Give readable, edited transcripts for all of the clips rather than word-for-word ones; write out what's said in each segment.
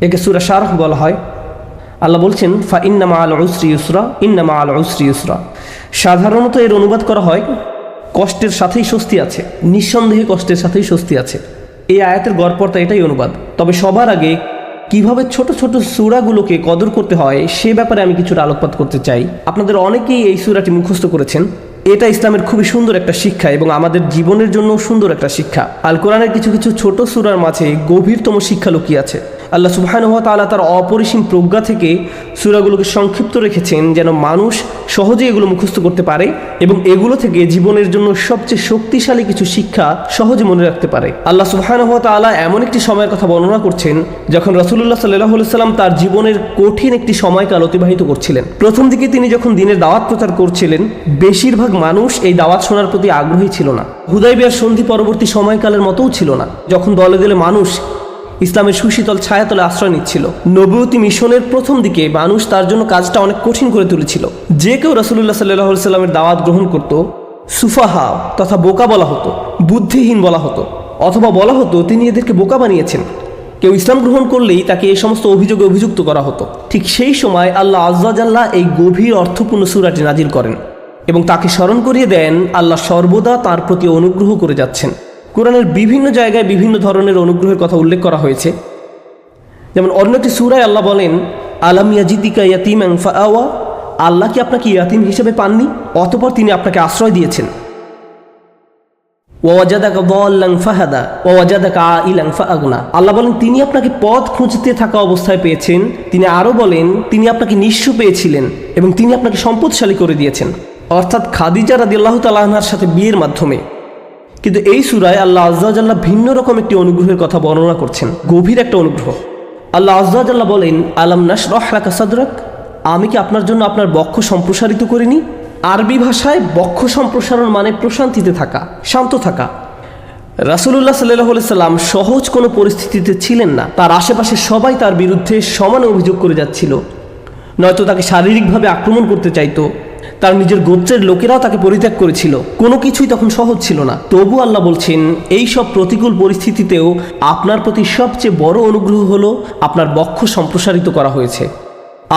একে সূরা শারহ বলা হয়। আল্লাহ বলছেন ফা ইন্না মাআল উসরি ইউসরা, ইন্না মাআল উসরি ইউসরা। সাধারণত এর অনুবাদ করা হয় কষ্টের সাথেই স্বস্তি আছে, নিঃসন্দেহে কষ্টের সাথেই স্বস্তি আছে। এই আয়াতের গড়পড়তা এটাই অনুবাদ। তবে সবার আগে কিভাবে ছোট ছোট সূরাগুলোকে কদর করতে হয় সে ব্যাপারে আমি কিছুটা আলোকপাত করতে চাই। আপনাদের অনেকেই এই সূরাটি মুখস্থ করেছেন। এটা ইসলামের খুবই সুন্দর একটা শিক্ষা এবং আমাদের জীবনের জন্য সুন্দর একটা শিক্ষা। আল কোরআনের কিছু কিছু ছোট সূরার মাঝে গভীরতম শিক্ষা লুকিয়ে আছে। আল্লাহ সুবহানাহু ওয়া তাআলা তার অপরিসীম প্রজ্ঞা থেকে সূরাগুলোকে সংক্ষিপ্ত রেখেছেন যেন মানুষ সহজে এগুলো মুখস্থ করতে পারে এবং এগুলো থেকে জীবনের জন্য সবচেয়ে শক্তিশালী কিছু শিক্ষা সহজে মনে রাখতে পারে। আল্লাহ সুবহানাহু ওয়া তাআলা এমন একটি সময়ের কথা বর্ণনা করছেন যখন রাসূলুল্লাহ সাল্লাল্লাহু আলাইহি সাল্লাম তার জীবনের কঠিন একটি সময়কাল অতিবাহিত করছিলেন। প্রথম দিকে তিনি যখন দ্বীনের দাওয়াত প্রচার করছিলেন, বেশিরভাগ মানুষ এই দাওয়াত শোনার প্রতি আগ্রহী ছিল না। হুদায়বিয়ার সন্ধি পরবর্তী সময়কালের মতোও ছিল না, যখন দলে দলে মানুষ ইসলামের সুশীতল ছায়াতলে আশ্রয় নিচ্ছিল। নবুয়তি মিশনের প্রথম দিকে মানুষ তার জন্য কাজটা অনেক কঠিন করে তুলেছিল। যে কেউ রাসূলুল্লাহ সাল্লাল্লাহু আলাইহি সাল্লামের দাওয়াত গ্রহণ করত, সুফাহা তথা বোকা বলা হতো, বুদ্ধিহীন বলা হতো, অথবা বলা হতো তিনি এদেরকে বোকা বানিয়েছেন। কেউ ইসলাম গ্রহণ করলেই তাকে এই সমস্ত অভিযোগে অভিযুক্ত করা হতো। ঠিক সেই সময় আল্লাহ আযজা ওয়া জাল্লা এই গভীর অর্থপূর্ণ সূরাটি নাজিল করেন এবং তাকে স্মরণ করিয়ে দেন আল্লাহ সর্বদা তার প্রতি অনুগ্রহ করে যাচ্ছেন। কোরআনের বিভিন্ন জায়গায় বিভিন্ন ধরনের অনুগ্রহের কথা উল্লেখ করা হয়েছে। যেমন অন্য একটি সূরায় আল্লাহ বলেন, আলাম ইয়াজিদিকা ইয়াতীমান ফাআওয়া, আল্লাহ কি আপনাকে ইয়াতীম হিসেবে পাননি, অতঃপর তিনি আপনাকে আশ্রয় দিয়েছেন। ওয়াজাদাকা দাল্লান ফাহাদা ওয়াজাদাকা আইলান ফাআগনা, আল্লাহ বলেন তিনি আপনাকে পথ খুঁজতে থাকা অবস্থায় পেয়েছেন। তিনি আরও বলেন তিনি আপনাকে নিঃস্ব পেয়েছিলেন এবং তিনি আপনাকে সম্পদশালী করে দিয়েছেন, অর্থাৎ খাদিজা রাদিয়াল্লাহু তাআলা আনহার সাথে বিয়ের মাধ্যমে। কিন্তু এই সূরায় আল্লাহ আযজা ওয়া জাল্লা ভিন্ন রকম একটি অনুগ্রহের কথা বর্ণনা করছেন, গভীর একটা অনুগ্রহ। আল্লাহ আযজা ওয়া জাল্লা বলেন, আলাম নাশরাহ লাকা সাদরাক, আমি কি আপনার জন্য আপনার বক্ষ সম্প্রসারিত করিনি। আরবি ভাষায় বক্ষ সম্প্রসারণ মানে প্রশান্তিতে থাকা, শান্ত থাকা। রাসূলুল্লাহ সাল্লাল্লাহু আলাইহি সাল্লাম সহজ কোনো পরিস্থিতিতে ছিলেন না। তার আশেপাশে সবাই তার বিরুদ্ধে সমান অভিযোগ করে যাচ্ছিল, নয়তো তাকে শারীরিকভাবে আক্রমণ করতে চাইতো। তার নিজের গোত্রের লোকেরাও তাকে পরিত্যাগ করেছিল। কোনো কিছুই তখন সহজ ছিল না। তবু আল্লাহ বলছেন এই সব প্রতিকূল পরিস্থিতিতেও আপনার প্রতি সবচেয়ে বড় অনুগ্রহ হলো আপনার বক্ষ সম্প্রসারিত করা হয়েছে,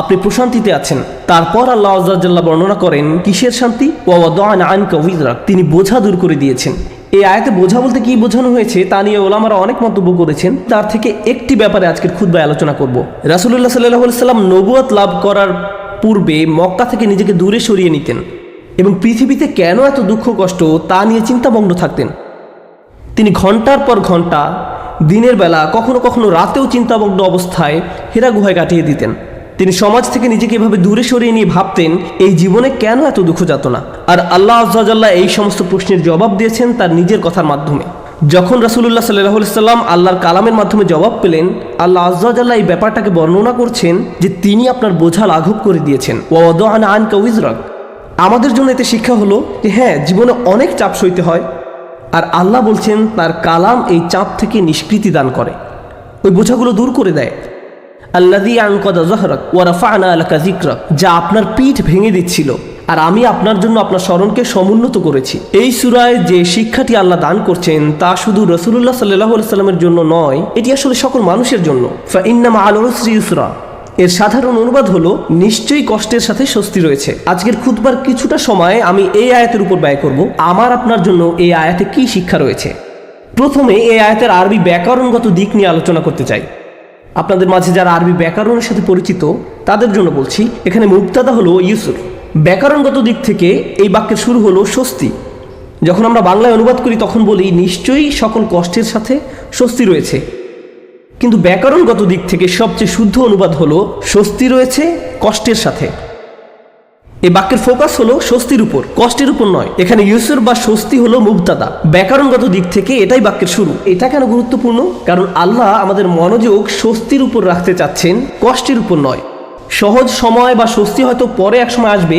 আপনি প্রশান্তিতে আছেন। তারপর আল্লাহ আযজা ওয়া জাল্লা বর্ণনা করেন কিসের শান্তি, ওয়া ওয়াদা'না আনকা উযরাক, তিনি বোঝা দূর করে দিয়েছেন। এই আয়াতে বোঝা বলতে কি বোঝানো হয়েছে তা নিয়ে ওলামারা অনেক মন্তব্য করেছেন। তার থেকে একটি ব্যাপারে আজকের খুতবায় আলোচনা করব। রাসূলুল্লাহ সাল্লাল্লাহু আলাইহি সাল্লাম নবুয়ত লাভ করার পূর্বে মক্কা থেকে নিজেকে দূরে সরিয়ে নিতেন এবং পৃথিবীতে কেন এত দুঃখ কষ্ট তা নিয়ে চিন্তামগ্ন থাকতেন। তিনি ঘন্টার পর ঘন্টা দিনের বেলা, কখনো কখনো রাতেও চিন্তামগ্ন অবস্থায় হেরা গুহায় কাটিয়ে দিতেন। তিনি সমাজ থেকে নিজেকে এভাবে দূরে সরিয়ে নিয়ে ভাবতেন এই জীবনে কেন এত দুঃখ যাতনা। আর আল্লাহ আযজা ওয়া জাল্লা এই সমস্ত প্রশ্নের জবাব দিয়েছেন তার নিজের কথার মাধ্যমে। যখন রাসূলুল্লাহ সাল্লাল্লাহু আলাইহি সাল্লাম আল্লাহর কালামের মাধ্যমে জবাব পেলেন, আল্লাহ আযজা ওয়া জাল্লা এই ব্যাপারটাকে বর্ণনা করছেন যে তিনি আপনার বোঝা লাঘব করে দিয়েছেন। ওয়া ওয়াদা'না আনকা উযরাক, আমাদের জন্য এতে শিক্ষা হলো যে হ্যাঁ, জীবনে অনেক চাপ সইতে হয়, আর আল্লাহ বলছেন তার কালাম এই চাপ থেকে নিষ্কৃতি দান করে, ওই বোঝাগুলো দূর করে দেয়। আল্লাযী আনকাযা যাহরাক ওয়া রাফা'না লাকা যিকরাক, যা আপনার পিঠ ভেঙে দিচ্ছিল আর আমি আপনার জন্য আপনার স্মরণকে সমুন্নত করেছি। এই সূরায় যে শিক্ষাটি আল্লাহ দান করছেন তা শুধু রাসূলুল্লাহ সাল্লাল্লাহু আলাইহি সাল্লামের জন্য নয়, এটি আসলে সকল মানুষের জন্য। ফা ইন্না মাআল উসরি ইউসরা, এর সাধারণ অনুবাদ হলো নিশ্চয়ই কষ্টের সাথে স্বস্তি রয়েছে। আজকের খুতবার কিছুটা সময় আমি এই আয়াতের উপর ব্যয় করব। আমার আপনার জন্য এই আয়াতে কি শিক্ষা রয়েছে। প্রথমে এই আয়াতের আরবি ব্যাকরণগত দিক নিয়ে আলোচনা করতে চাই। আপনাদের মাঝে যারা আরবি ব্যাকরণের সাথে পরিচিত তাদের জন্য বলছি, এখানে মুবতাদা হলো ইউসর। ব্যাকরণগত দিক থেকে এই বাক্যের শুরু হলো স্বস্তি। যখন আমরা বাংলায় অনুবাদ করি তখন বলি নিশ্চয়ই সকল কষ্টের সাথে স্বস্তি রয়েছে, কিন্তু ব্যাকরণগত দিক থেকে সবচেয়ে শুদ্ধ অনুবাদ হলো স্বস্তি রয়েছে কষ্টের সাথে। এই বাক্যের ফোকাস হলো স্বস্তির উপর, কষ্টের উপর নয়। এখানে ইউসর বা স্বস্তি হলো মুবতাদা, ব্যাকরণগত দিক থেকে এটাই বাক্যের শুরু। এটা কেন গুরুত্বপূর্ণ? কারণ আল্লাহ আমাদের মনোযোগ স্বস্তির উপর রাখতে চাচ্ছেন, কষ্টের উপর নয়। সহজ সময় বা স্বস্তি হয়তো পরে এক সময় আসবে,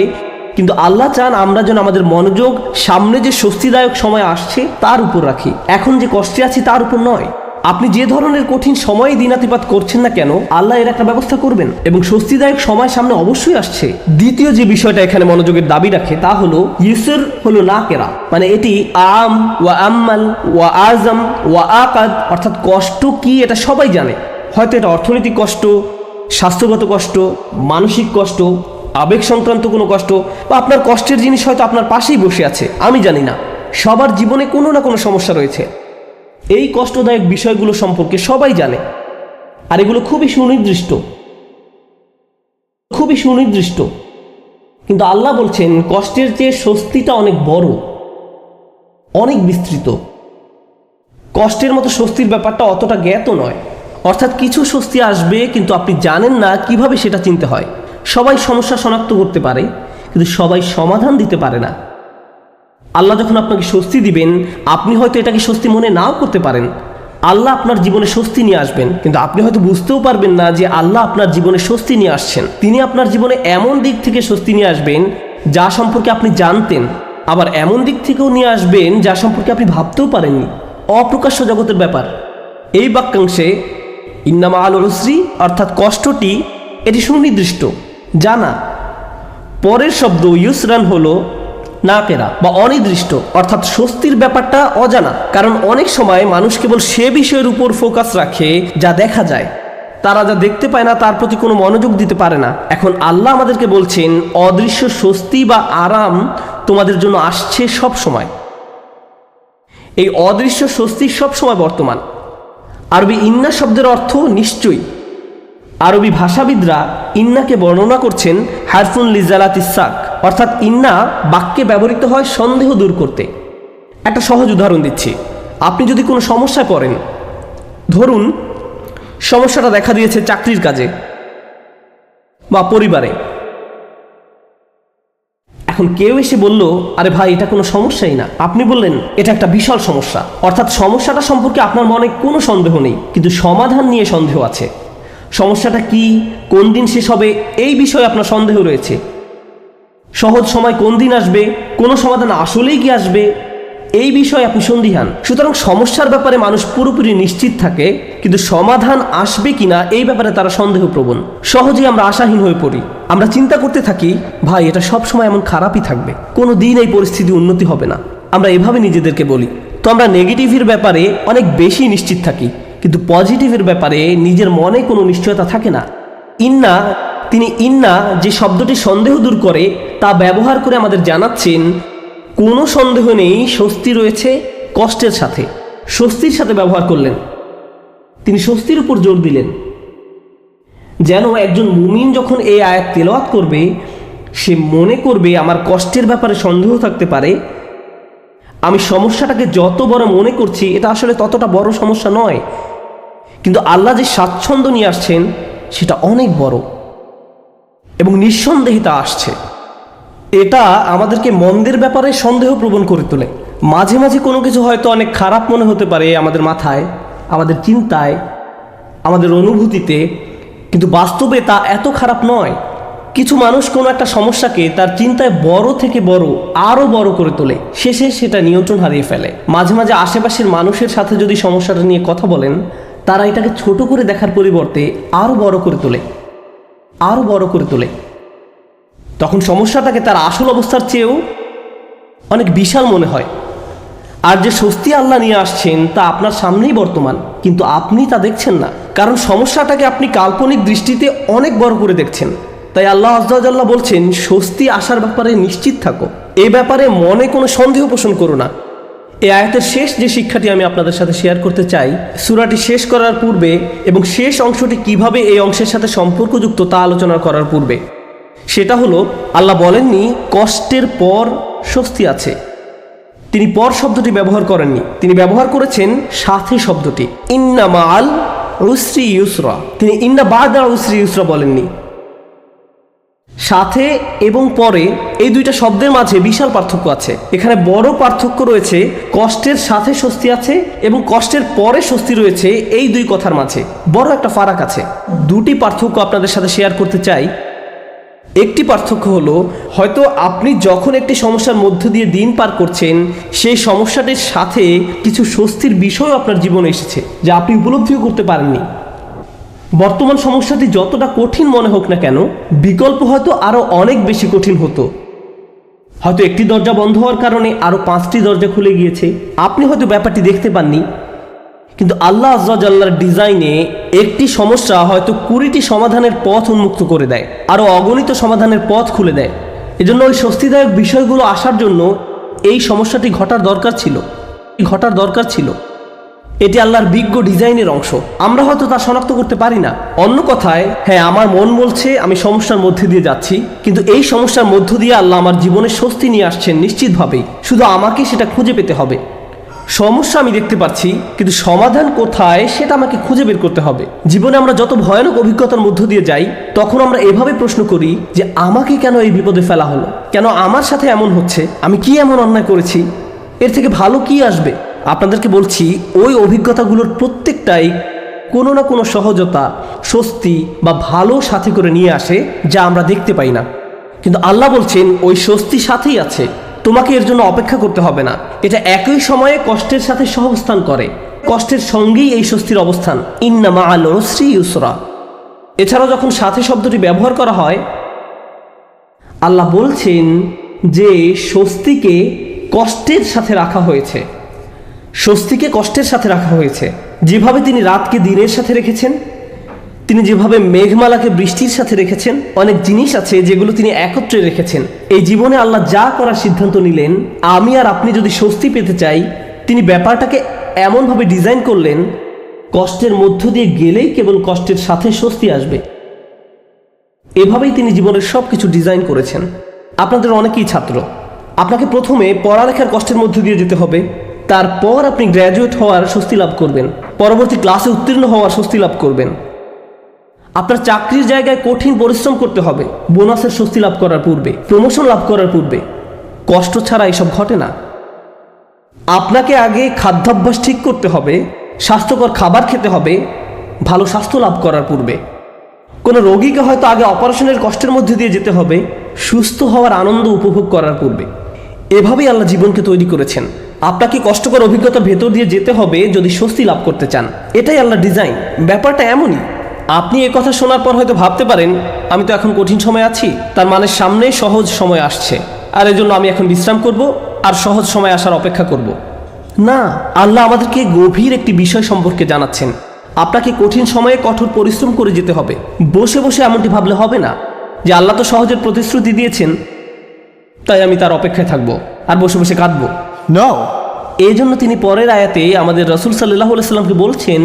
কিন্তু আল্লাহ চান আমরা যেন আমাদের মনোযোগ সামনে যে স্বস্তিদায়ক সময় আসছে তার উপর রাখি, এখন যে কষ্টে আছি তার উপর নয়। আপনি যে ধরনের কঠিন সময়ে দিনাতিপাত করছেন না কেন, আল্লাহ এর একটা ব্যবস্থা করবেন এবং স্বস্তিদায়ক সময় সামনে অবশ্যই আসছে। দ্বিতীয় যে বিষয়টা এখানে মনোযোগের দাবি রাখে তা হলো ইউসর হলো নাকেরা, মানে এটি আম ওয়া আম্মাল ওয়া আজম ওয়া আকাদ, অর্থাৎ কষ্ট কি এটা সবাই জানে। হয়তো এটা অর্থনৈতিক কষ্ট, স্বাস্থ্যগত কষ্ট, মানসিক কষ্ট, আবেগ সংক্রান্ত কোনো কষ্ট, বা আপনার কষ্টের জিনিস হয়তো আপনার পাশেই বসে আছে, আমি জানি না। সবার জীবনে কোনো না কোনো সমস্যা রয়েছে। এই কষ্টদায়ক বিষয়গুলো সম্পর্কে সবাই জানে, আর এগুলো খুবই সুনির্দিষ্ট। কিন্তু আল্লাহ বলছেন কষ্টের চেয়ে স্বস্তিটা অনেক বড়, অনেক বিস্তৃত। কষ্টের মতো স্বস্তির ব্যাপারটা অতটা জ্ঞাত নয়। অর্থাৎ কিছু স্বস্তি আসবে, কিন্তু আপনি জানেন না কিভাবে সেটা চিনতে হয়। সবাই সমস্যা শনাক্ত করতে পারে, কিন্তু সবাই সমাধান দিতে পারে না। আল্লাহ যখন আপনাকে স্বস্তি দিবেন, আপনি হয়তো এটাকে স্বস্তি মনে নাও করতে পারেন। আল্লাহ আপনার জীবনে স্বস্তি নিয়ে আসবেন, কিন্তু আপনি হয়তো বুঝতেও পারবেন না যে আল্লাহ আপনার জীবনে স্বস্তি নিয়ে আসছেন। তিনি আপনার জীবনে এমন দিক থেকে স্বস্তি নিয়ে আসবেন যা সম্পর্কে আপনি জানতেন, আবার এমন দিক থেকেও নিয়ে আসবেন যা সম্পর্কে আপনি ভাবতেও পারেননি। অপ্রকাশ্য জগতের ব্যাপার। এই বাক্যাংশে ইন্না মাআল উসরি অর্থাৎ কষ্টটি, এটি সুনির্দিষ্ট, জানা। পরের শব্দ ইউসরান হলো নাকেরা বা অনির্দিষ্ট, অর্থাৎ স্বস্তির ব্যাপারটা অজানা। কারণ অনেক সময় মানুষ কেবল সে বিষয়ের উপর ফোকাস রাখে যা দেখা যায়। তারা যা দেখতে পায় না তার প্রতি কোনো মনোযোগ দিতে পারে না। এখন আল্লাহ আমাদেরকে বলছেন অদৃশ্য স্বস্তি বা আরাম তোমাদের জন্য আসছে সব সময়। এই অদৃশ্য স্বস্তি সব সময় বর্তমান। আরবি ইন্না শব্দের অর্থ নিশ্চয়ই। আরবি ভাষাবিদরা ইন্নাকে বর্ণনা করছেন হারফুন লিজালাতিস সাক, অর্থাৎ ইন্না বাক্যে ব্যবহৃত হয় সন্দেহ দূর করতে। একটা সহজ উদাহরণ দিচ্ছি। আপনি যদি কোনো সমস্যায় পড়েন, ধরুন সমস্যাটা দেখা দিয়েছে চাকরির কাজে বা পরিবারে। এখন কেউ এসে বলল, আরে ভাই এটা কোনো সমস্যাই না। আপনি বললেন এটা একটা বিশাল সমস্যা, অর্থাৎ সমস্যাটা সম্পর্কে আপনার মনে কোনো সন্দেহ নেই, কিন্তু সমাধান নিয়ে সন্দেহ আছে। সমস্যাটা কি, কোন দিন শেষ হবে, এই বিষয়ে আপনার সন্দেহ রয়েছে। সহজ সময় কোন দিন আসবে, কোনো সমাধান আসলেই কি আসবে, এই বিষয়ে আপনি সন্দিহান। সুতরাং সমস্যার ব্যাপারে মানুষ পুরোপুরি নিশ্চিত থাকে, কিন্তু সমাধান আসবে কিনা এই ব্যাপারে তারা সন্দেহপ্রবণ। সহজেই আমরা আশাহীন হয়ে পড়ি। আমরা চিন্তা করতে থাকি, ভাই এটা সব সময় এমন খারাপই থাকবে, কোনো দিন এই পরিস্থিতি উন্নতি হবে না। আমরা এভাবে নিজেদেরকে বলি। তো আমরা নেগেটিভের ব্যাপারে অনেক বেশি নিশ্চিত থাকি, কিন্তু পজিটিভের ব্যাপারে নিজের মনে কোনো নিশ্চয়তা থাকে না। তিনি ইন্না যে শব্দটি সন্দেহ দূর করে তা ব্যবহার করে আমাদের জানাচ্ছেন কোনো সন্দেহ নেই, স্বস্তি রয়েছে কষ্টের সাথে। স্বস্তির সাথে ব্যবহার করলেন, তিনি স্বস্তির উপর জোর দিলেন। যেন একজন মুমিন যখন এই আয়াত তেলাওয়াত করবে, সে মনে করবে আমার কষ্টের ব্যাপারে সন্দেহ থাকতে পারে, আমি সমস্যাটাকে যত বড় মনে করছি এটা আসলে ততটা বড় সমস্যা নয়, কিন্তু আল্লাহ যে স্বাচ্ছন্দ্য নিয়ে আসছেন সেটা অনেক বড় এবং নিঃসন্দেহে তা আসছে। এটা আমাদেরকে মন্দের ব্যাপারে সন্দেহ প্রবণ করে তোলে। মাঝে মাঝে কোনো কিছু হয়তো অনেক খারাপ মনে হতে পারে আমাদের মাথায়, আমাদের চিন্তায়, আমাদের অনুভূতিতে, কিন্তু বাস্তবে তা এত খারাপ নয়। কিছু মানুষ কোনো একটা সমস্যাকে তার চিন্তায় বড় থেকে বড়, আরও বড় করে তোলে, শেষে সেটা নিয়ন্ত্রণ হারিয়ে ফেলে। মাঝে মাঝে আশেপাশের মানুষের সাথে যদি সমস্যাটা নিয়ে কথা বলেন, তারা এটাকে ছোট করে দেখার পরিবর্তে আরও বড় করে তোলে। তখন সমস্যাটাকে তার আসল অবস্থার চেয়েও অনেক বিশাল মনে হয়। আর যে স্বস্তি আল্লাহ নিয়ে আসছেন তা আপনার সামনেই বর্তমান, কিন্তু আপনি তা দেখছেন না, কারণ সমস্যাটাকে আপনি কাল্পনিক দৃষ্টিতে অনেক বড় করে দেখছেন। তাই আল্লাহ আযজা ওয়া জাল্লা বলছেন স্বস্তি আসার ব্যাপারে নিশ্চিত থাকো, এ ব্যাপারে মনে কোনো সন্দেহ পোষণ করো না। এই আয়াতের শেষ যে শিক্ষাটি আমি আপনাদের সাথে শেয়ার করতে চাই, সূরাটি শেষ করার পূর্বে এবং শেষ অংশটি কিভাবে এই অংশের সাথে সম্পর্কযুক্ত তা আলোচনা করার পূর্বে, সেটা হলো আল্লাহ বলেননি কষ্টের পর স্বস্তি আছে। তিনি পর শব্দটি ব্যবহার করেননি, তিনি ব্যবহার করেছেন সাথে শব্দটি, ইন্না মাআল উসরি ইউসরা। তিনি ইন্না বা'দা উসরি ইউসরা বলেননি। সাথে এবং পরে এই দুইটা শব্দের মাঝে বিশাল পার্থক্য আছে। এখানে বড় পার্থক্য রয়েছে কষ্টের সাথে স্বস্তি আছে এবং কষ্টের পরে স্বস্তি রয়েছে, এই দুই কথার মাঝে বড় একটা ফারাক আছে। দুটি পার্থক্য আপনাদের সাথে শেয়ার করতে চাই। একটি পার্থক্য হলো, হয়তো আপনি যখন একটি সমস্যার মধ্য দিয়ে দিন পার করছেন, সেই সমস্যাটির সাথে কিছু স্বস্তির বিষয় আপনার জীবনে এসেছে যা আপনি উপলব্ধিও করতে পারেননি। বর্তমান সমস্যাটি যতটা কঠিন মনে হোক না কেন, বিকল্প হয়তো আরও অনেক বেশি কঠিন হতো। হয়তো একটি দরজা বন্ধ হওয়ার কারণে আরও 5টি দরজা খুলে গিয়েছে। আপনি হয়তো ব্যাপারটি দেখতে পাননি, কিন্তু আল্লাহ আয্যা ওয়া জাল্লার ডিজাইনে একটি সমস্যা হয়তো 20টি সমাধানের পথ উন্মুক্ত করে দেয়, আরও অগণিত সমাধানের পথ খুলে দেয়। এজন্য ওই স্বস্তিদায়ক বিষয়গুলো আসার জন্য এই সমস্যাটি ঘটার দরকার ছিল। এটি আল্লাহর বিজ্ঞ ডিজাইনের অংশ। আমরা হয়তো তা শনাক্ত করতে পারি না। অন্য কথায়, হ্যাঁ, আমার মন বলছে আমি সমস্যার মধ্যে দিয়ে যাচ্ছি, কিন্তু এই সমস্যার মধ্য দিয়ে আল্লাহ আমার জীবনে স্বস্তি নিয়ে আসছেন নিশ্চিতভাবেই। শুধু আমাকে সেটা খুঁজে পেতে হবে। সমস্যা আমি দেখতে পাচ্ছি, কিন্তু সমাধান কোথায় সেটা আমাকে খুঁজে বের করতে হবে। জীবনে আমরা যত ভয়ানক অভিজ্ঞতার মধ্য দিয়ে যাই, তখন আমরা এভাবে প্রশ্ন করি যে আমাকে কেন এই বিপদে ফেলা হলো, কেন আমার সাথে এমন হচ্ছে, আমি কি এমন অন্যায় করেছি, এর থেকে ভালো কি আসবে। আপনাদেরকে বলছি, ওই অভিজ্ঞতাগুলোর প্রত্যেকটাই কোনো না কোনো সহজতা, স্বস্তি বা ভালো সাথে করে নিয়ে আসে, যা আমরা দেখতে পাই না। কিন্তু আল্লাহ বলছেন ওই স্বস্তি সাথেই আছে, তোমাকে এর জন্য অপেক্ষা করতে হবে না। এটা একই সময়ে কষ্টের সাথে সহাবস্থান করে, কষ্টের সঙ্গেই এই স্বস্তির অবস্থান। ইন্না মাআল উসরি ইউসরা। এছাড়াও যখন সাথে শব্দটি ব্যবহার করা হয়, আল্লাহ বলছেন যে স্বস্তিকে কষ্টের সাথে রাখা হয়েছে, স্বস্তিকে কষ্টের সাথে রাখা হয়েছে। যেভাবে তিনি রাতকে দিনের সাথে রেখেছেন, তিনি যেভাবে মেঘমালাকে বৃষ্টির সাথে রেখেছেন, অনেক জিনিস আছে যেগুলো তিনি একত্রে রেখেছেন। এই জীবনে আল্লাহ যা করার সিদ্ধান্ত নিলেন, আমি আর আপনি যদি স্বস্তি পেতে চাই, তিনি ব্যাপারটাকে এমনভাবে ডিজাইন করলেন, কষ্টের মধ্য দিয়ে গেলেই কেবল কষ্টের সাথে স্বস্তি আসবে। এভাবেই তিনি জীবনের সব কিছু ডিজাইন করেছেন। আপনাদের অনেকেই ছাত্র, আপনাকে প্রথমে পড়ালেখার কষ্টের মধ্য দিয়ে যেতে হবে, তারপর আপনি গ্র্যাজুয়েট হওয়ার স্বস্তি লাভ করবেন, পরবর্তী ক্লাসে উত্তীর্ণ হওয়ার স্বস্তি লাভ করবেন। আপনার চাকরির জায়গায় কঠিন পরিশ্রম করতে হবে বোনাসের স্বস্তি লাভ করার পূর্বে, প্রমোশন লাভ করার পূর্বে। কষ্ট ছাড়া এসব ঘটে না। আপনাকে আগে খাদ্যাভ্যাস ঠিক করতে হবে, স্বাস্থ্যকর খাবার খেতে হবে ভালো স্বাস্থ্য লাভ করার পূর্বে। কোনো রোগীকে হয়তো আগে অপারেশনের কষ্টের মধ্যে দিয়ে যেতে হবে সুস্থ হওয়ার আনন্দ উপভোগ করার পূর্বে। এভাবেই আল্লাহ জীবনকে তৈরি করেছেন। আপনাকে কষ্টকর অভিজ্ঞতার ভেতর দিয়ে যেতে হবে যদি স্বস্তি লাভ করতে চান। এটাই আল্লাহ ডিজাইন। ব্যাপারটা এমনই। আপনি এ কথা শোনার পর হয়তো ভাবতে পারেন, আমি তো এখন কঠিন সময় আছি, তার মানে সামনে সহজ সময় আসছে, আর এজন্য আমি এখন বিশ্রাম করব আর সহজ সময় আসার অপেক্ষা করব। না, আল্লাহ আমাদেরকে গভীর একটি বিষয় সম্পর্কে জানাচ্ছেন। আপনাকে কঠিন সময়ে কঠোর পরিশ্রম করে যেতে হবে। বসে বসে এমনটি ভাবলে হবে না যে আল্লাহ তো সহজের প্রতিশ্রুতি দিয়েছেন, তাই আমি তার অপেক্ষায় থাকবো আর বসে বসে কাঁদবো। No. এই জন্য তিনি পরের আয়াতে আমাদের রাসূল সাল্লাল্লাহু আলাইহি সাল্লামকে বলছেন,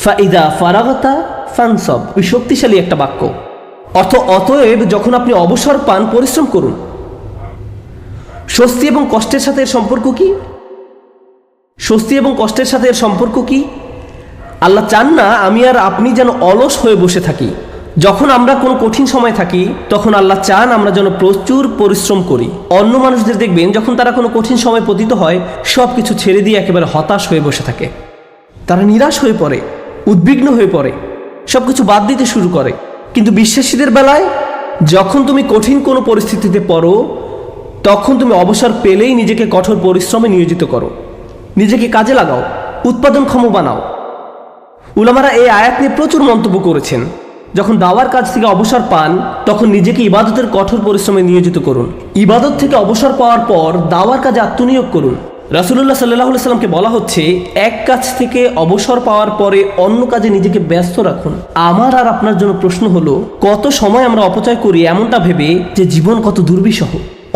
ফাইদা ফারাগতা ফানসব। ওই শক্তিশালী একটা বাক্য। অতএব যখন আপনি অবসর পান, পরিশ্রম করুন। স্বস্তি এবং কষ্টের সাথে এর সম্পর্ক কি? স্বস্তি এবং কষ্টের সাথে এর সম্পর্ক কি? আল্লাহ চান না আমি আর আপনি যেন অলস হয়ে বসে থাকি। যখন আমরা কোনো কঠিন সময় থাকি, তখন আল্লাহ চান আমরা যেন প্রচুর পরিশ্রম করি। অন্য মানুষদের দেখবেন, যখন তারা কোনো কঠিন সময় পতিত হয়, সব কিছু ছেড়ে দিয়ে একেবারে হতাশ হয়ে বসে থাকে। তারা নিরাশ হয়ে পড়ে, উদ্বিগ্ন হয়ে পড়ে, সব কিছু বাদ দিতে শুরু করে। কিন্তু বিশ্বাসীদের বেলায়, যখন তুমি কঠিন কোনো পরিস্থিতিতে পড়ো, তখন তুমি অবসর পেলেই নিজেকে কঠোর পরিশ্রমে নিয়োজিত করো, নিজেকে কাজে লাগাও, উৎপাদনক্ষম বানাও। উলামারা এই আয়াত নিয়ে প্রচুর মন্তব্য করেছেন। যখন দাওয়ার কাজ থেকে অবসর পান, তখন নিজেকে ইবাদতের কঠোর পরিশ্রমে নিয়োজিত করুন। ইবাদত থেকে অবসর পাওয়ার পর দাওয়ার কাজে আত্মনিয়োগ করুন। রাসূলুল্লাহ সাল্লাল্লাহু আলাইহি সাল্লামকে বলা হচ্ছে, এক কাজ থেকে অবসর পাওয়ার পরে অন্য কাজে নিজেকে ব্যস্ত রাখুন। আমার আর আপনার জন্য প্রশ্ন হলো, কত সময় আমরা অপচয় করি এমনটা ভেবে যে জীবন কত দুর্বিষহ।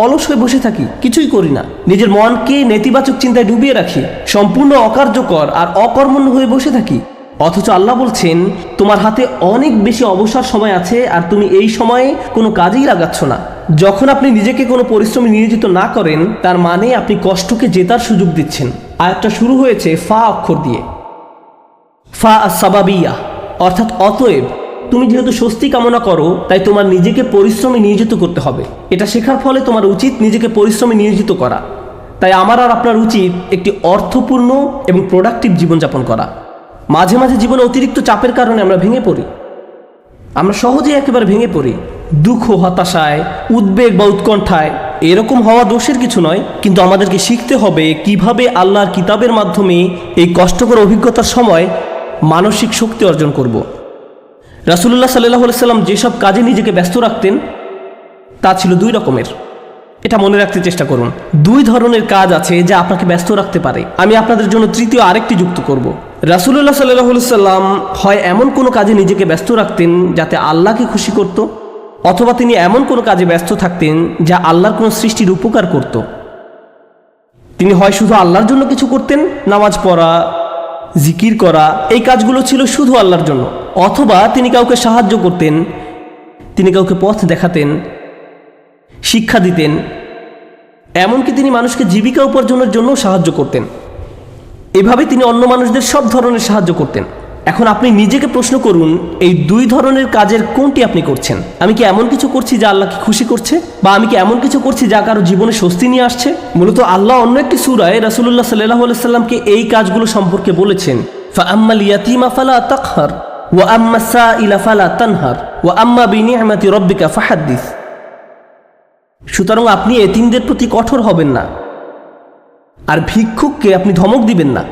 অলস হয়ে বসে থাকি, কিছুই করি না, নিজের মনকে নেতিবাচক চিন্তায় ডুবিয়ে রাখি, সম্পূর্ণ অকার্যকর আর অকর্মণ্য হয়ে বসে থাকি। অথচ আল্লাহ বলছেন, তোমার হাতে অনেক বেশি অবসর সময় আছে আর তুমি এই সময়ে কোনো কাজেই লাগাচ্ছ না। যখন আপনি নিজেকে কোনো পরিশ্রমে নিয়োজিত না করেন, তার মানে আপনি কষ্টকে জেতার সুযোগ দিচ্ছেন। আয়াতটা শুরু হয়েছে ফা অক্ষর দিয়ে, ফা আস-সাবাবিয়া, অর্থাৎ অতএব। তুমি যেহেতু স্বস্তি কামনা করো, তাই তোমার নিজেকে পরিশ্রমে নিয়োজিত করতে হবে। এটা শেখার ফলে তোমার উচিত নিজেকে পরিশ্রমে নিয়োজিত করা। তাই আমার আর আপনার উচিত একটি অর্থপূর্ণ এবং প্রোডাক্টিভ জীবনযাপন করা। মাঝে মাঝে জীবনে অতিরিক্ত চাপের কারণে আমরা ভেঙে পড়ি। আমরা সহজেই একেবারে ভেঙে পড়ি, দুঃখ, হতাশায়, উদ্বেগ বা উৎকণ্ঠায়। এরকম হওয়া দোষের কিছু নয়, কিন্তু আমাদেরকে শিখতে হবে কিভাবে আল্লাহর কিতাবের মাধ্যমে এই কষ্টকর অভিজ্ঞতার সময় মানসিক শক্তি অর্জন করব। রাসূলুল্লাহ সাল্লাল্লাহু আলাইহি সাল্লাম যেসব কাজে নিজেকে ব্যস্ত রাখতেন, তা ছিল দুই রকমের। এটা মনে রাখতে চেষ্টা করুন। দুই ধরনের কাজ আছে যা আপনাকে ব্যস্ত রাখতে পারে। আমি আপনাদের জন্য তৃতীয় আরেকটি যুক্ত করব। রাসূলুল্লাহ সাল্লাল্লাহু আলাইহি সাল্লাম হয় এমন কোনো কাজে নিজেকে ব্যস্ত রাখতেন যাতে আল্লাহকে খুশি করত, অথবা তিনি এমন কোনো কাজে ব্যস্ত থাকতেন যা আল্লাহর কোনো সৃষ্টির উপকার করত। তিনি হয় শুধু আল্লাহর জন্য কিছু করতেন, নামাজ পড়া, জিকির করা, এই কাজগুলো ছিল শুধু আল্লাহর জন্য, অথবা তিনি কাউকে সাহায্য করতেন, তিনি কাউকে পথ দেখাতেন, শিক্ষা দিতেন, এমনকি তিনি মানুষকে জীবিকা উপার্জনের জন্য সাহায্য করতেন। এভাবে তিনি অন্য মানুষদের সব ধরনের সাহায্য করতেন। এখন আপনি নিজেকে প্রশ্ন করুন, এই দুই ধরনের কাজের কোনটি আপনি করছেন? আমি কি এমন কিছু করছি যা আল্লাহকে খুশি করছে, বা আমি কি এমন কিছু করছি যা কারো জীবনে স্বস্তি নিয়ে আসছে? মূলত আল্লাহ অন্য একটি সূরায় রাসূলুল্লাহ সাল্লাল্লাহু আলাইহি সাল্লামকে এই কাজগুলো সম্পর্কে বলেছেন, ফাআম্মাল ইয়াতীমা ফালা তাকহার ওয়া আম্মাস সাইলা ফালা তানহার ওয়া আম্মা বিনি'মাতি রাব্বিকা ফাহাদ্দিস। সুতরাং আপনি এতিমদের প্রতি কঠোর হবেন না, আর ভিক্ষুককে আপনি ধমক দিবেন না।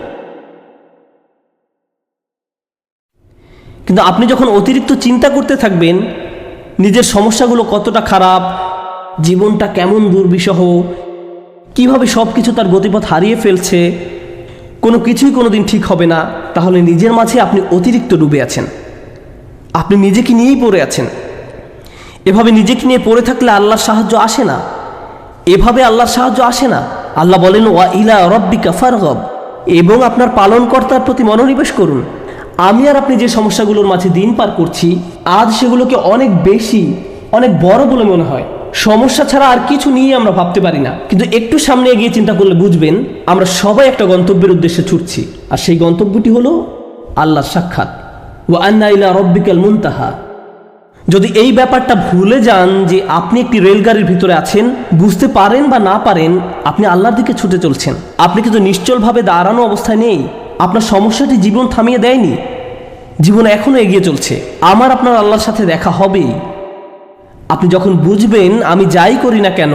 কিন্তু আপনি যখন অতিরিক্ত চিন্তা করতে থাকবেন নিজের সমস্যাগুলো কতটা খারাপ, জীবনটা কেমন দুর্বিষহ, কিভাবে সব কিছু তার গতিপথ হারিয়ে ফেলছে, কোনো কিছুই কোনোদিন ঠিক হবে না, তাহলে নিজের মাঝে আপনি অতিরিক্ত ডুবে আছেন, আপনি নিজেকে নিয়েই পড়ে আছেন। এভাবে নিজেকে নিয়ে পড়ে থাকলে আল্লাহর সাহায্য আসে না, এভাবে আল্লাহর সাহায্য আসে না। আল্লাহ বলেন, ওয়া ইলা রাব্বিকা ফারগাব, এবং আপনার পালনকর্তার প্রতি মনোনিবেশ করুন। আমি আর আপনি যে সমস্যাগুলোর মাঝে দিন পার করছি, আজ সেগুলোকে অনেক বেশি, অনেক বড় বলে মনে হয়। সমস্যা ছাড়া আর কিছু নিয়ে আমরা ভাবতে পারি না, কিন্তু একটু সামনে এগিয়ে চিন্তা করলে বুঝবেন আমরা সবাই একটা গন্তব্যের উদ্দেশ্যে ছুটছি, আর সেই গন্তব্যটি হলো আল্লাহর সাক্ষাৎ। ওয়া আন্না ইলা রাব্বিকাল মুনতাহা। যদি এই ব্যাপারটা ভুলে যান যে আপনি একটি রেলগাড়ির ভিতরে আছেন, বুঝতে পারেন বা না পারেন আপনি আল্লাহর দিকে ছুটে চলছেন, আপনি কিন্তু নিশ্চলভাবে দাঁড়ানো অবস্থায় নেই। আপনার সমস্যাটি জীবন থামিয়ে দেয়নি, জীবন এখনো এগিয়ে চলছে। আমার আপনার আল্লাহর সাথে দেখা হবেই। আপনি যখন বুঝবেন আমি যাই করি না কেন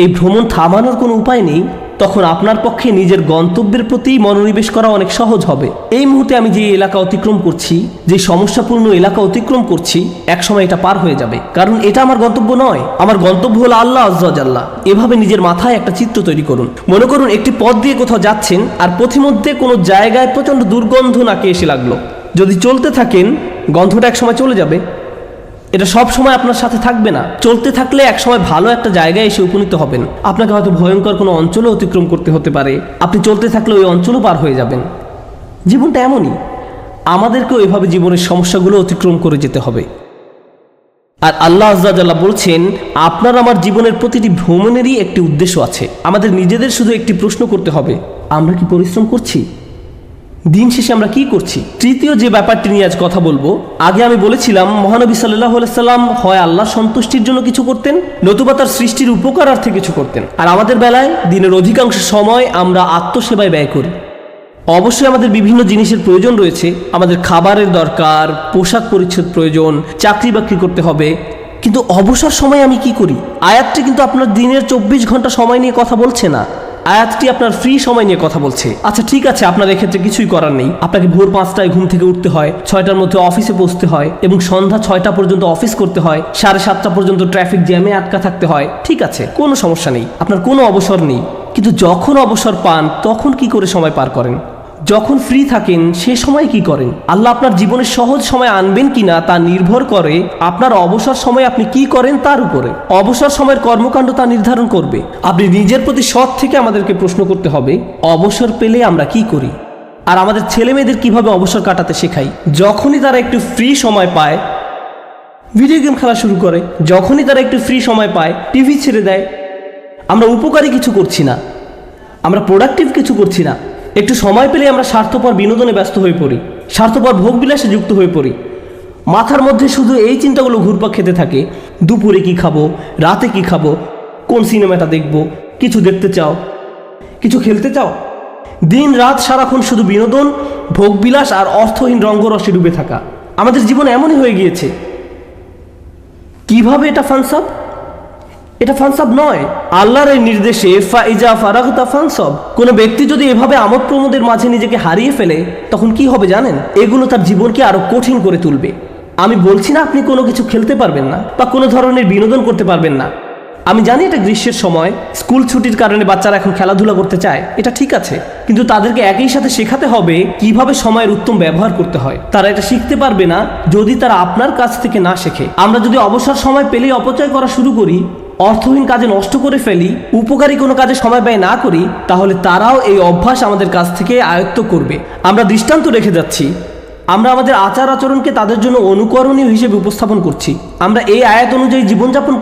এই ভ্রমণ থামানোর কোনো উপায় নেই, তখন আপনার পক্ষে নিজের গন্তব্যের প্রতি মনোনিবেশ করা অনেক সহজ হবে। এই মুহূর্তে আমি যে এলাকা অতিক্রম করছি, যে সমস্যাপূর্ণ এলাকা অতিক্রম করছি, একসময় এটা পার হয়ে যাবে, কারণ এটা আমার গন্তব্য নয়। আমার গন্তব্য হলো আল্লাহ আযজা ওয়া জাল্লা। এভাবে নিজের মাথায় একটা চিত্র তৈরি করুন। মনে করুন একটি পথ দিয়ে কোথাও যাচ্ছেন, আর পথিমধ্যে কোনো জায়গায় প্রচণ্ড দুর্গন্ধ নাকে এসে লাগলো। যদি চলতে থাকেন গন্ধটা একসময় চলে যাবে, এটা সব সময় আপনার সাথে থাকবে না। চলতে থাকলে একসময় ভালো একটা জায়গায় এসে উপনীত হবেন। আপনাকে হয়তো ভয়ঙ্কর কোনো অঞ্চলও অতিক্রম করতে হতে পারে, আপনি চলতে থাকলে ওই অঞ্চলও পার হয়ে যাবেন। জীবনটা এমনই, আমাদেরকেও এভাবে জীবনের সমস্যাগুলো অতিক্রম করে যেতে হবে। আর আল্লাহ আযজা ওয়া জাল্লা বলছেন, আপনার আমার জীবনের প্রতিটি ভ্রমণেরই একটি উদ্দেশ্য আছে। আমাদের নিজেদের শুধু একটি প্রশ্ন করতে হবে, আমরা কি পরিশ্রম করছি? দিন শেষে আমরা কি করছি? তৃতীয় যে ব্যাপারটি নিয়ে আজ কথা বলবো, আগে আমি বলেছিলাম মহানবী সাল্লাল্লাহু আলাইহি সাল্লাম হয় আল্লাহর সন্তুষ্টির জন্য কিছু করতেন, নতুবা তার সৃষ্টির উপকারার্থে কিছু করতেন। আর আমাদের বেলায় দিনের অধিকাংশ সময় আমরা আত্মসেবায় ব্যয় করি। অবশ্যই আমাদের বিভিন্ন জিনিসের প্রয়োজন রয়েছে, আমাদের খাবারের দরকার, পোশাক পরিচ্ছদ প্রয়োজন, চাকরি বাকরি করতে হবে, কিন্তু অবসর সময় আমি কি করি? আয়াতটি কিন্তু আপনার দিনের 24 ঘন্টা সময় নিয়ে কথা বলছে না, আয়াতটি আপনার ফ্রি সময় নিয়ে কথা বলছে। আচ্ছা ঠিক আছে, আপনার এক্ষেত্রে কিছুই করার নেই, আপনাকে ভোর 5টায় ঘুম থেকে উঠতে হয়, 6টার মধ্যে অফিসে পৌঁছতে হয়, এবং সন্ধ্যা 6টা পর্যন্ত অফিস করতে হয়, 7:30টা পর্যন্ত ট্রাফিক জ্যামে আটকা থাকতে হয়। ঠিক আছে, কোনো সমস্যা নেই, আপনার কোনো অবসর নেই। কিন্তু যখন অবসর পান তখন কি করে সময় পার করেন? যখন ফ্রি থাকেন সে সময় কি করেন? আল্লাহ আপনার জীবনে সহজ সময় আনবেন কিনা তা নির্ভর করে আপনার অবসর সময় আপনি কি করেন তার উপরে। অবসর সময়ের কর্মকাণ্ড তা নির্ধারণ করবে। আপনি নিজের প্রতি সৎ থেকে আমাদেরকে প্রশ্ন করতে হবে, অবসর পেলে আমরা কি করি? আর আমাদের ছেলে মেয়েদের কিভাবে অবসর কাটাতে শেখাই? যখনই তারা একটু ফ্রি সময় পায় ভিডিও গেম খেলা শুরু করে, যখনই তারা একটু ফ্রি সময় পায় টিভি ছেড়ে দেয়। আমরা উপকারী কিছু করছি না, আমরা প্রোডাক্টিভ কিছু করছি না। একটু সময় পেলে আমরা স্বার্থপর বিনোদনে ব্যস্ত হয়ে পড়ি, স্বার্থপর ভোগবিলাসে যুক্ত হয়ে পড়ি। মাথার মধ্যে শুধু এই চিন্তাগুলো ঘুরপাক খেতে থাকে, দুপুরে কি খাবো, রাতে কি খাবো, কোন সিনেমাটা দেখব, কিছু দেখতে চাও, কিছু খেলতে চাও। দিন রাত সারাক্ষণ শুধু বিনোদন, ভোগবিলাস আর অর্থহীন রঙ্গরসে ডুবে থাকা। আমাদের জীবন এমনই হয়ে গিয়েছে। কিভাবে এটা ফানসাব? এটা ফানসাব নয়, আল্লাহর এই নির্দেশে ফাইজা ফারাগতা ফানসাব। কোনো ব্যক্তি যদি এভাবে আমোদ প্রমোদের মাঝে নিজেকে হারিয়ে ফেলে তখন কি হবে জানেন? এগুলো তার জীবনকে আরো কঠিন করে তুলবে। আমি বলছি না আপনি কোনো কিছু খেলতে পারবেন না বা কোনো ধরনের বিনোদন করতে পারবেন না, আমি জানি এটা গ্রীষ্মের সময়, স্কুল ছুটির কারণে বাচ্চারা এখন খেলাধুলা করতে চায়, এটা ঠিক আছে, কিন্তু তাদেরকে একই সাথে শেখাতে হবে কিভাবে সময়ের উত্তম ব্যবহার করতে হয়। তারা এটা শিখতে পারবে না যদি তারা আপনার কাছ থেকে না শেখে। আমরা যদি অবসর সময় পেলেই অপচয় করা শুরু করি, অর্থহীন কাজে নষ্ট করে ফেলি, উপকারী কোনো কাজে সময় ব্যয় না করি, তাহলে তারাও এই অভ্যাস আমাদের কাছ থেকে আয়ত্ত করবে। আমরা দৃষ্টান্ত রেখে যাচ্ছি, আমরা আমাদের আচার আচরণকে তাদের জন্য অনুকরণীয় হিসেবে উপস্থাপন করছি। আমরা এই আয়াত অনুযায়ী জীবনযাপন